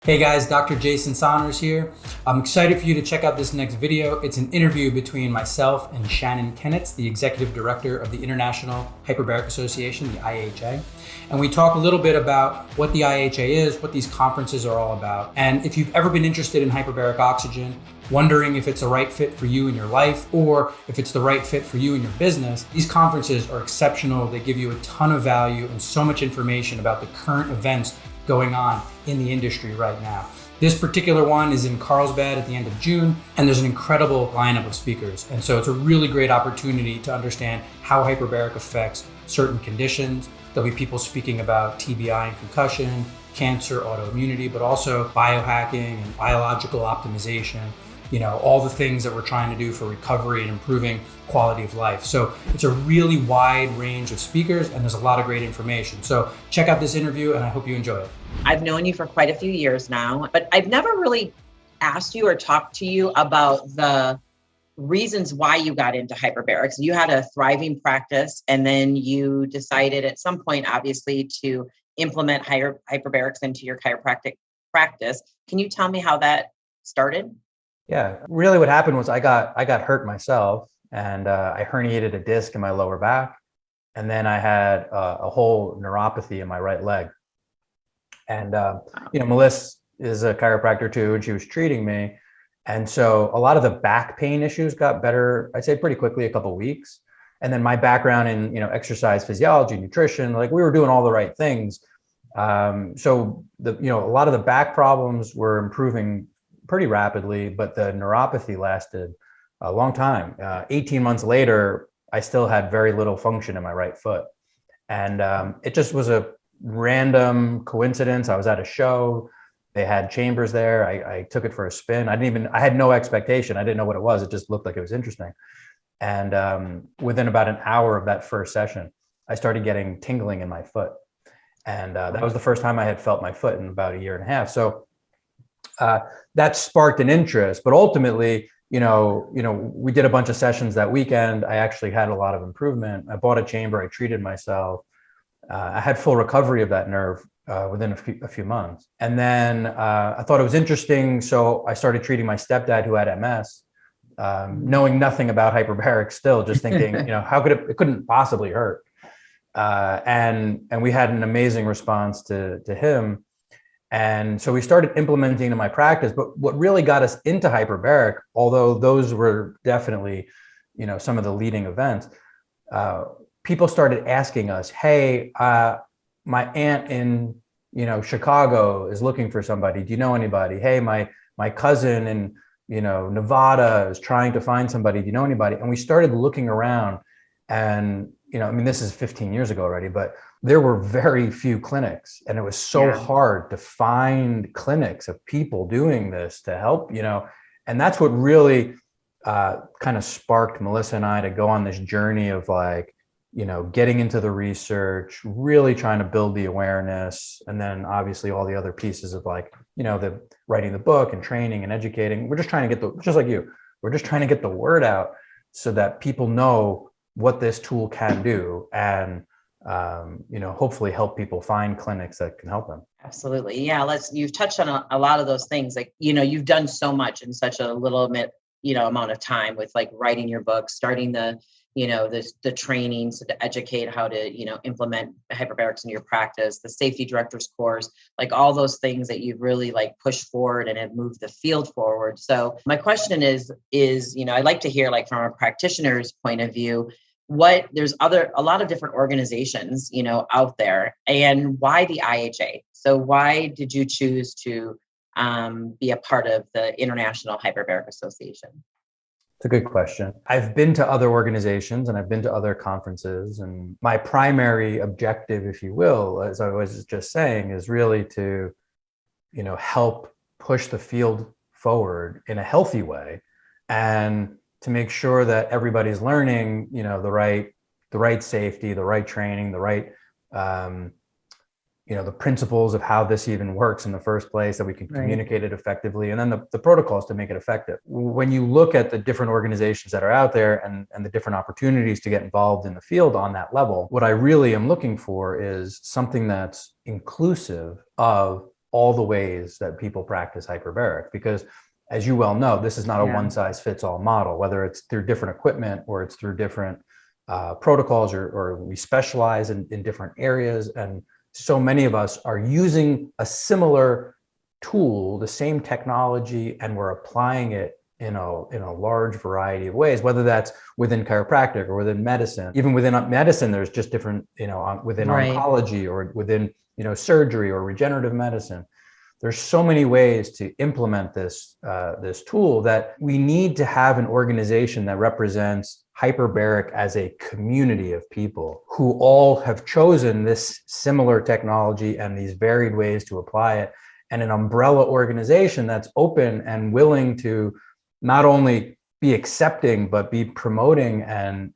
Hey guys, Dr. Jason Saunders here. I'm excited for you to check out this next video. It's an interview between myself and Shannon Kenitz, the Executive Director of the International Hyperbaric Association, the IHA. And we talk a little bit about what the IHA is, what these conferences are all about. And if you've ever been interested in hyperbaric oxygen, wondering if it's a right fit for you in your life or if it's the right fit for you in your business, these conferences are exceptional. They give you a ton of value and so much information about the current events going on in the industry right now. This particular one is in Carlsbad at the end of June, and there's an incredible lineup of speakers. And so it's a really great opportunity to understand how hyperbaric affects certain conditions. There'll be people speaking about TBI and concussion, cancer, autoimmunity, but also biohacking and biological optimization, all the things that we're trying to do for recovery and improving quality of life. So it's a really wide range of speakers and there's a lot of great information. So check out this interview and I hope you enjoy it. I've known you for quite a few years now, but I've never really asked you or talked to you about the reasons why you got into hyperbarics. You had a thriving practice and then you decided at some point, obviously, to implement hyperbarics into your chiropractic practice. Can you tell me how that started? Yeah, really what happened was I got hurt myself and I herniated a disc in my lower back. And then I had a whole neuropathy in my right leg. And, Melissa is a chiropractor too, and she was treating me. And so a lot of the back pain issues got better, I'd say pretty quickly, a couple of weeks. And then my background in, exercise physiology, nutrition, like we were doing all the right things. So a lot of the back problems were improving pretty rapidly, but the neuropathy lasted a long time. 18 months later, I still had very little function in my right foot. And it just was a random coincidence. I was at a show. They had chambers there. I took it for a spin. I had no expectation. I didn't know what it was. It just looked like it was interesting. And within about an hour of that first session, I started getting tingling in my foot. And that was the first time I had felt my foot in about a year and a half. So that sparked an interest, but ultimately, we did a bunch of sessions that weekend. I actually had a lot of improvement. I bought a chamber. I treated myself. I had full recovery of that nerve within a few months. And then I thought it was interesting. So I started treating my stepdad who had MS, knowing nothing about hyperbarics still, just thinking, how could it couldn't possibly hurt. And we had an amazing response to him. And so we started implementing in my practice, but what really got us into hyperbaric, although those were definitely, some of the leading events, people started asking us, hey, my aunt in, Chicago is looking for somebody. Do you know anybody? Hey, my cousin in, Nevada is trying to find somebody. Do you know anybody? And we started looking around and, this is 15 years ago already, but there were very few clinics and it was so hard to find clinics of people doing this to help, and that's what really kind of sparked Melissa and I to go on this journey of getting into the research, really trying to build the awareness. And then obviously all the other pieces of the writing the book and training and educating. We're just trying to get just like you, we're just trying to get the word out so that people know what this tool can do and hopefully help people find clinics that can help them. Absolutely. Yeah. You've touched on a lot of those things. You've done so much in such a little bit, amount of time with writing your book, starting the trainings to educate how to, implement hyperbarics in your practice, the safety director's course, all those things that you've really pushed forward and have moved the field forward. So my question is, I'd like to hear from a practitioner's point of view, there's a lot of different organizations, out there, and why the IHA? So why did you choose to be a part of the International Hyperbaric Association? It's a good question. I've been to other organizations and I've been to other conferences, and my primary objective, if you will, as I was just saying, is really to, help push the field forward in a healthy way and to make sure that everybody's learning, the right safety, the right training, the right, the principles of how this even works in the first place, that we can communicate it effectively, and then the protocols to make it effective. When you look at the different organizations that are out there and the different opportunities to get involved in the field on that level, what I really am looking for is something that's inclusive of all the ways that people practice hyperbaric, because as you well know, this is not a one size fits all model, whether it's through different equipment or it's through different protocols, or we specialize in different areas. And so many of us are using a similar tool, the same technology, and we're applying it in a large variety of ways, whether that's within chiropractic or within medicine. Even within medicine, there's just different, within oncology or within, surgery or regenerative medicine. There's so many ways to implement this tool that we need to have an organization that represents hyperbaric as a community of people who all have chosen this similar technology and these varied ways to apply it, and an umbrella organization that's open and willing to not only be accepting, but be promoting and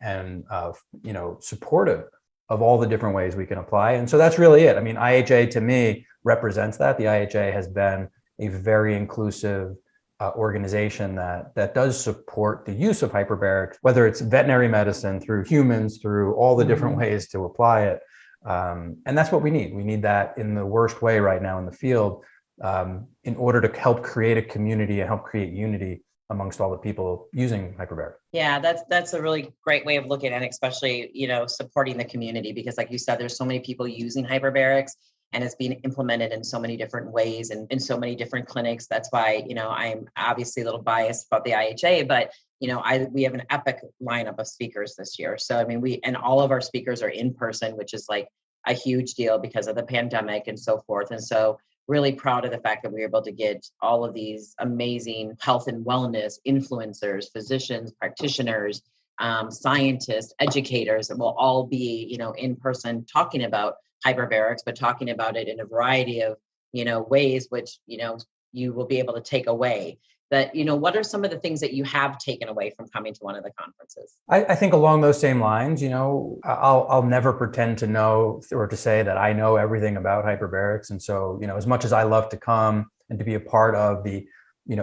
supportive of all the different ways we can apply. And so that's really it. I mean, IHA to me represents that. The IHA has been a very inclusive organization that does support the use of hyperbarics, whether it's veterinary medicine, through humans, through all the different ways to apply it. And that's what we need. We need that in the worst way right now in the field, in order to help create a community and help create unity amongst all the people using hyperbaric. Yeah, that's a really great way of looking at it, especially, supporting the community, because like you said, there's so many people using hyperbarics and it's being implemented in so many different ways and in so many different clinics. That's why, I'm obviously a little biased about the IHA, but we have an epic lineup of speakers this year. So, I mean, and all of our speakers are in person, which is like a huge deal because of the pandemic and so forth. And so really proud of the fact that we were able to get all of these amazing health and wellness influencers, physicians, practitioners, scientists, educators, and we'll all be, in person talking about hyperbarics, but talking about it in a variety of, ways, which, you will be able to take away. That, what are some of the things that you have taken away from coming to one of the conferences? I think along those same lines, I'll never pretend to know or to say that I know everything about hyperbarics. And so, as much as I love to come and to be a part of the,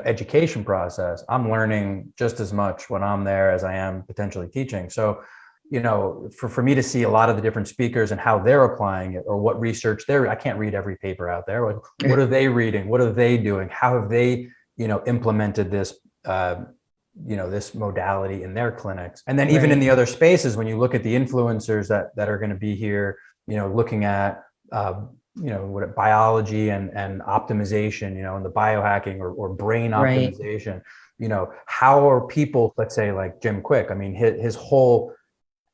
education process, I'm learning just as much when I'm there as I am potentially teaching. So, for me to see a lot of the different speakers and how they're applying it, or what research I can't read every paper out there. What are they reading? What are they doing? How have they implemented this, this modality in their clinics? And then even in the other spaces, when you look at the influencers that are going to be here, looking at, what biology and optimization, and the biohacking or brain optimization, how are people, let's say like Jim Quick, I mean, his whole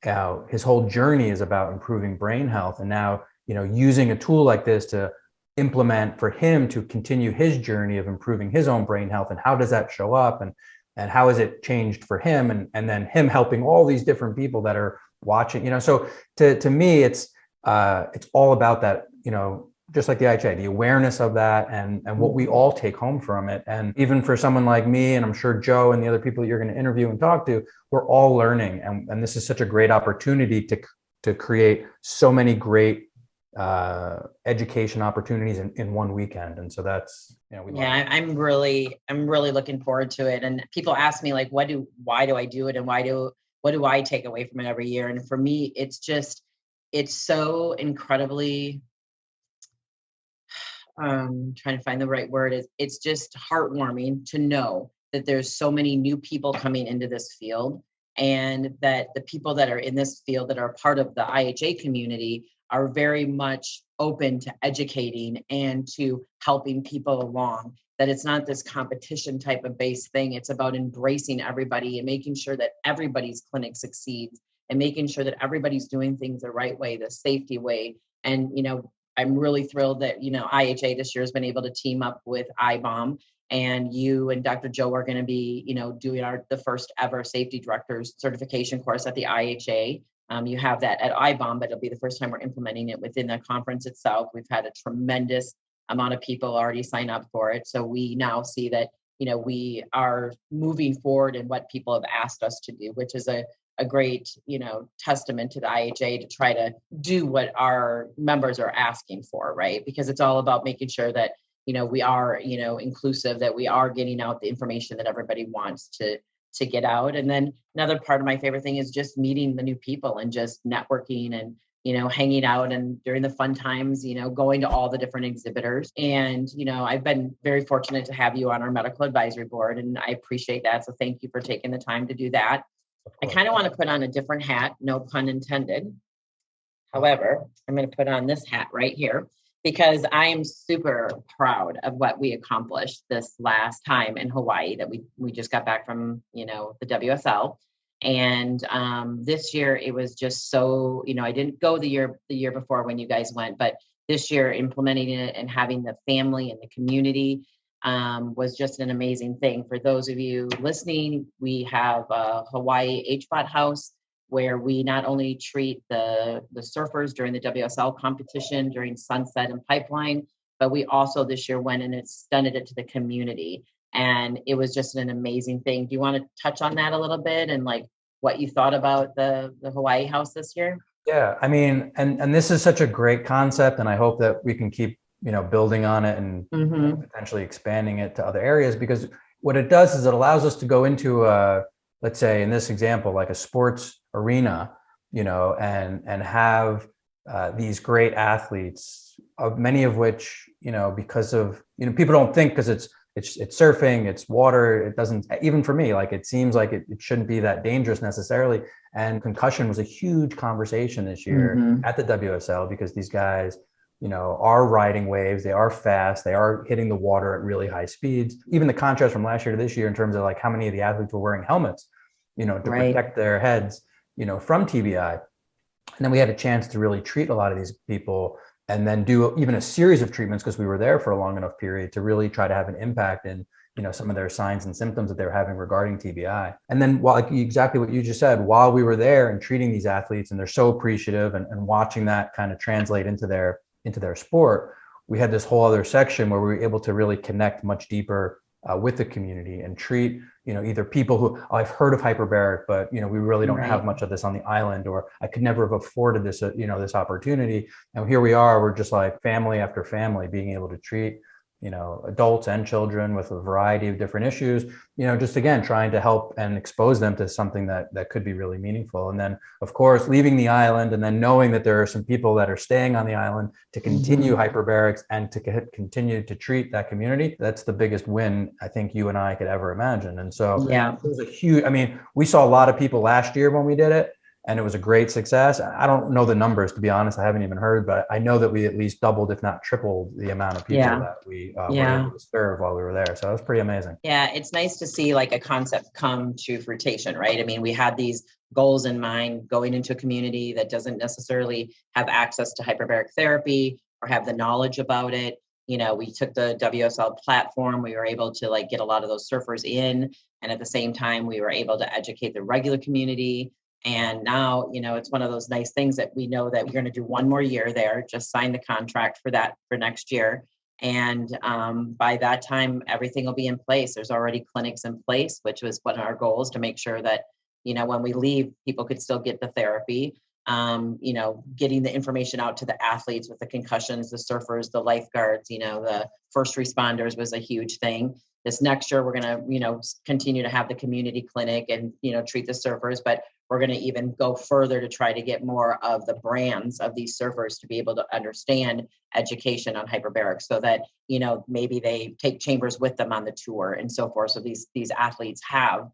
journey is about improving brain health. And now, using a tool like this to implement for him to continue his journey of improving his own brain health, and how does that show up, and how has it changed for him, and then him helping all these different people that are watching, so to me it's all about that, just like the IHA, the awareness of that and what we all take home from it. And even for someone like me, and I'm sure Joe and the other people that you're going to interview and talk to, we're all learning, and this is such a great opportunity to create so many great education opportunities in one weekend. And so that's, I'm really looking forward to it. And people ask me like, why do I do it? And what do I take away from it every year? And for me, it's so incredibly, trying to find the right word, it's just heartwarming to know that there's so many new people coming into this field, and that the people that are in this field that are part of the IHA community are very much open to educating and to helping people along, that it's not this competition type of based thing. It's about embracing everybody and making sure that everybody's clinic succeeds, and making sure that everybody's doing things the right way, the safety way. And, I'm really thrilled that, IHA this year has been able to team up with IBOM, and you and Dr. Joe are going to be, doing the first ever safety directors certification course at the IHA. You have that at IBOM, but it'll be the first time we're implementing it within the conference itself. We've had a tremendous amount of people already sign up for it. So we now see that, we are moving forward in what people have asked us to do, which is a great, testament to the IHA to try to do what our members are asking for, right? Because it's all about making sure that, we are, inclusive, that we are getting out the information that everybody wants to get out. And then another part of my favorite thing is just meeting the new people and just networking and, hanging out and during the fun times, going to all the different exhibitors. And, I've been very fortunate to have you on our medical advisory board, and I appreciate that. So thank you for taking the time to do that. I kind of want to put on a different hat, no pun intended. However, I'm going to put on this hat right here because I am super proud of what we accomplished this last time in Hawaii that we just got back from, the WSL. And this year it was just so, I didn't go the year before when you guys went, but this year implementing it and having the family and the community was just an amazing thing. For those of you listening, we have a Hawaii HBOT house where we not only treat the surfers during the WSL competition during Sunset and Pipeline, but we also this year went and extended it to the community. And it was just an amazing thing. Do you want to touch on that a little bit and like what you thought about the Hawaii house this year? Yeah, I mean, and this is such a great concept, and I hope that we can keep, building on it and potentially expanding it to other areas, because what it does is it allows us to go into let's say in this example, like a sports arena, and have these great athletes, many of which, because of, people don't think because it's surfing, it's water. It doesn't, even for me, like it seems like it shouldn't be that dangerous necessarily. And concussion was a huge conversation this year at the WSL because these guys, are riding waves. They are fast. They are hitting the water at really high speeds. Even the contrast from last year to this year in terms of like how many of the athletes were wearing helmets, to protect their heads, from TBI. And then we had a chance to really treat a lot of these people and then do even a series of treatments because we were there for a long enough period to really try to have an impact in, some of their signs and symptoms that they were having regarding TBI. And then exactly what you just said, while we were there and treating these athletes, and they're so appreciative and watching that kind of translate into their sport, we had this whole other section where we were able to really connect much deeper with the community and treat, either people who I've heard of hyperbaric, but, we really don't have much of this on the island, or I could never have afforded this, this opportunity. And here we are, we're just like family after family being able to treat, adults and children with a variety of different issues, just again, trying to help and expose them to something that could be really meaningful. And then of course, leaving the island and then knowing that there are some people that are staying on the island to continue hyperbarics and to continue to treat that community. That's the biggest win I think you and I could ever imagine. And so it was a huge, we saw a lot of people last year when we did it, and it was a great success. I don't know the numbers, to be honest. I haven't even heard, but I know that we at least doubled, if not tripled, the amount of people that we were able to serve while we were there. So it was pretty amazing. Yeah, it's nice to see like a concept come to fruition, right? We had these goals in mind going into a community that doesn't necessarily have access to hyperbaric therapy or have the knowledge about it. We took the WSL platform. We were able to like get a lot of those surfers in. And at the same time, we were able to educate the regular community. And now, it's one of those nice things that we know that we're going to do one more year there, just sign the contract for that for next year. And by that time, everything will be in place. There's already clinics in place, which was one of our goals, to make sure that, when we leave, people could still get the therapy. Getting the information out to the athletes with the concussions, the surfers, the lifeguards, the first responders was a huge thing. This next year, we're going to, continue to have the community clinic and, treat the surfers, but we're going to even go further to try to get more of the brands of these surfers to be able to understand education on hyperbarics so that, maybe they take chambers with them on the tour and so forth. So these athletes have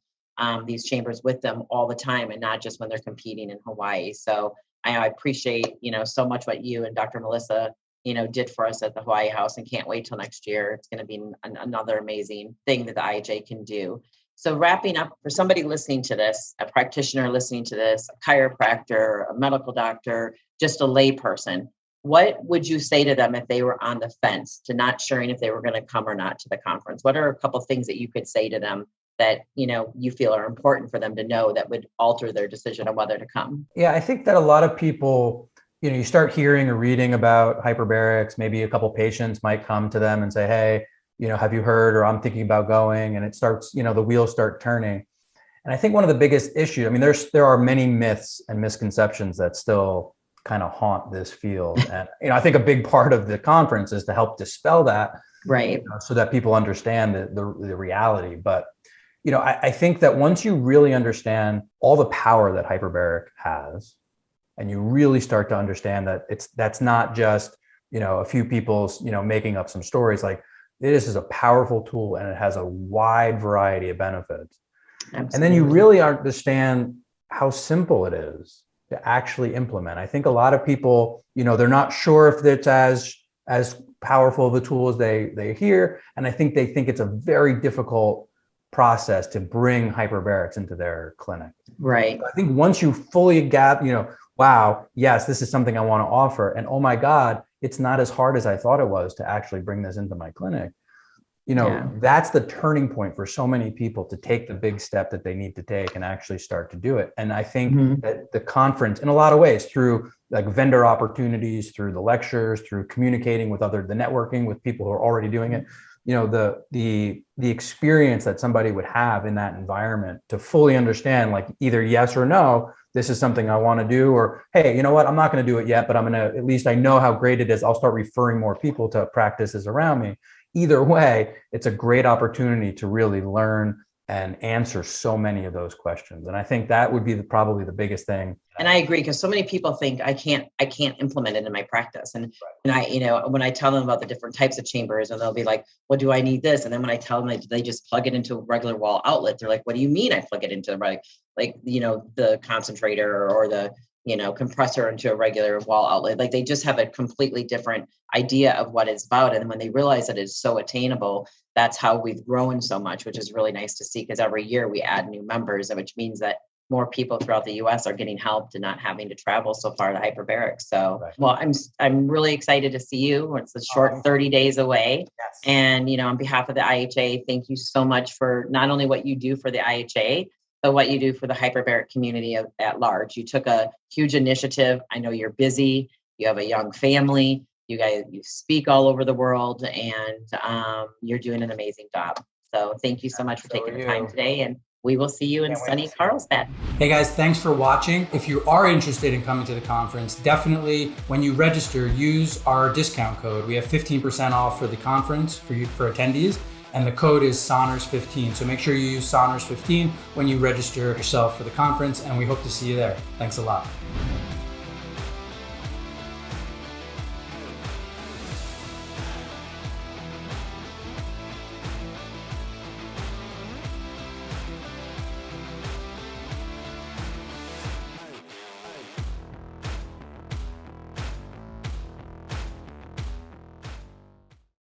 these chambers with them all the time and not just when they're competing in Hawaii. So I appreciate, so much what you and Dr. Melissa, did for us at the Hawaii House, and can't wait till next year. It's going to be another amazing thing that the IHA can do. So wrapping up, for somebody listening to this, a practitioner listening to this, a chiropractor, a medical doctor, just a lay person, what would you say to them if they were on the fence to not sharing if they were going to come or not to the conference? What are a couple of things that you could say to them that, you feel are important for them to know that would alter their decision on whether to come? Yeah, I think that a lot of people, you start hearing or reading about hyperbarics, maybe a couple patients might come to them and say, hey, have you heard, or I'm thinking about going, and it starts, the wheels start turning. And I think one of the biggest issues, there are many myths and misconceptions that still kind of haunt this field. And, I think a big part of the conference is to help dispel that, right? So that people understand the reality. But, I think that once you really understand all the power that hyperbaric has, and you really start to understand that that's not just, a few people's, making up some stories. Like, this is a powerful tool and it has a wide variety of benefits. Absolutely. And then you really understand how simple it is to actually implement. I think a lot of people, they're not sure if it's as powerful of a tool as they hear. And I think they think it's a very difficult process to bring hyperbarics into their clinic. Right. So I think once you fully wow, yes, this is something I want to offer. And oh my God, it's not as hard as I thought it was to actually bring this into my clinic. That's the turning point for so many people to take the big step that they need to take and actually start to do it. And I think that the conference, in a lot of ways, through like vendor opportunities, through the lectures, through communicating with the networking with people who are already doing it, the experience that somebody would have in that environment to fully understand, like, either yes or no, this is something I want to do, or, hey, you know what, I'm not going to do it yet, but I'm going to, at least I know how great it is. I'll start referring more people to practices around me. Either way, it's a great opportunity to really learn and answer so many of those questions. And I think that would be probably the biggest thing. And I agree, because so many people think I can't implement it in my practice. And I, when I tell them about the different types of chambers, and they'll be like, well, do I need this? And then when I tell them they just plug it into a regular wall outlet, they're like, what do you mean I plug it into the concentrator or the, compressor into a regular wall outlet? Like, they just have a completely different idea of what it's about. And when they realize that it's so attainable, that's how we've grown so much, which is really nice to see, because every year we add new members, which means that more people throughout the US are getting helped and not having to travel so far to hyperbarics. So, well, I'm really excited to see you. It's a short 30 days away. Yes. And, on behalf of the IHA, thank you so much for not only what you do for the IHA, but what you do for the hyperbaric community at large. You took a huge initiative. I know you're busy. You have a young family. You speak all over the world, and you're doing an amazing job. So thank you so much for taking the time today. And we will see you in sunny Carlsbad. Hey guys, thanks for watching. If you are interested in coming to the conference, definitely when you register, use our discount code. We have 15% off for the conference for attendees, and the code is Saunders15. So make sure you use Saunders15 when you register yourself for the conference, and we hope to see you there. Thanks a lot.